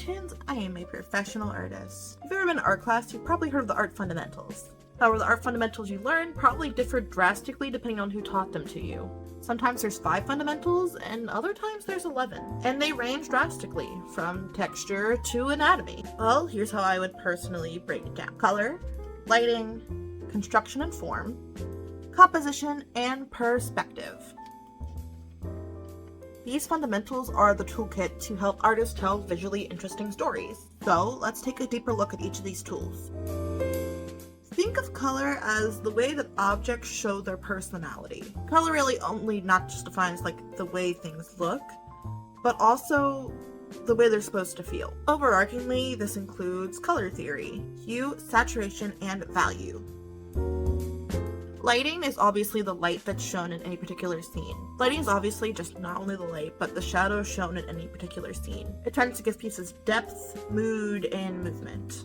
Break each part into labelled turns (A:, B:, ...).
A: Congratulations, I am a professional artist. If you've ever been in art class, you've probably heard of the art fundamentals. However, the art fundamentals you learn probably differ drastically depending on who taught them to you. Sometimes there's 5 fundamentals, and other times there's 11. And they range drastically, from texture to anatomy. Well, here's how I would personally break it down. Color, lighting, construction and form, composition, and perspective. These fundamentals are the toolkit to help artists tell visually interesting stories. So let's take a deeper look at each of these tools. Think of color as the way that objects show their personality. Color really only not just defines the way things look, but also the way they're supposed to feel. Overarchingly, this includes color theory, hue, saturation, and value. Lighting is obviously the light that's shown in any particular scene. Lighting is obviously just not only the light, but the shadows shown in any particular scene. It tends to give pieces depth, mood, and movement.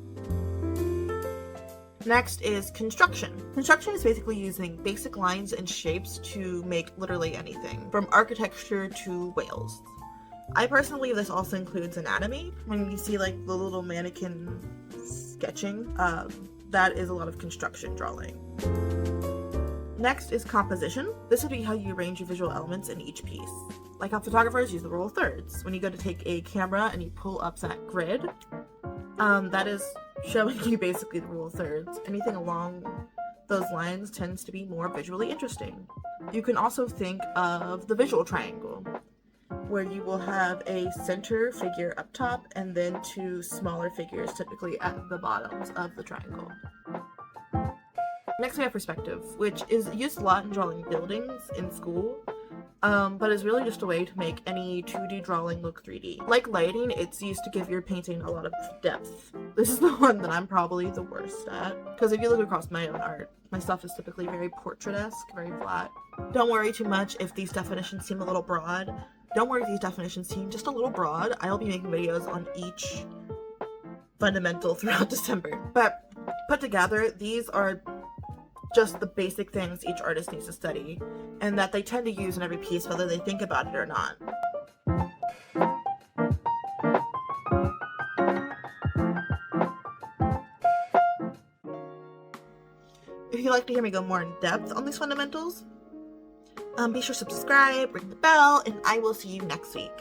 A: Next is construction. Construction is basically using basic lines and shapes to make literally anything, from architecture to whales. I personally believe this also includes anatomy. When you see the little mannequin sketching, that is a lot of construction drawing. Next is composition. This would be how you arrange your visual elements in each piece. Like how photographers use the rule of thirds. When you go to take a camera and you pull up that grid, that is showing you basically the rule of thirds. Anything along those lines tends to be more visually interesting. You can also think of the visual triangle, where you will have a center figure up top and then 2 smaller figures typically at the bottoms of the triangle. Next we have perspective, which is used a lot in drawing buildings in school, but is really just a way to make any 2D drawing look 3D. Like lighting, it's used to give your painting a lot of depth. This is the one that I'm probably the worst at, because if you look across my own art, my stuff is typically very portrait-esque, very flat. Don't worry too much if these definitions seem a little broad. Don't worry if these definitions seem just a little broad. I'll be making videos on each fundamental throughout December. But put together, these are just the basic things each artist needs to study, and that they tend to use in every piece whether they think about it or not. If you'd like to hear me go more in depth on these fundamentals, be sure to subscribe, ring the bell, and I will see you next week.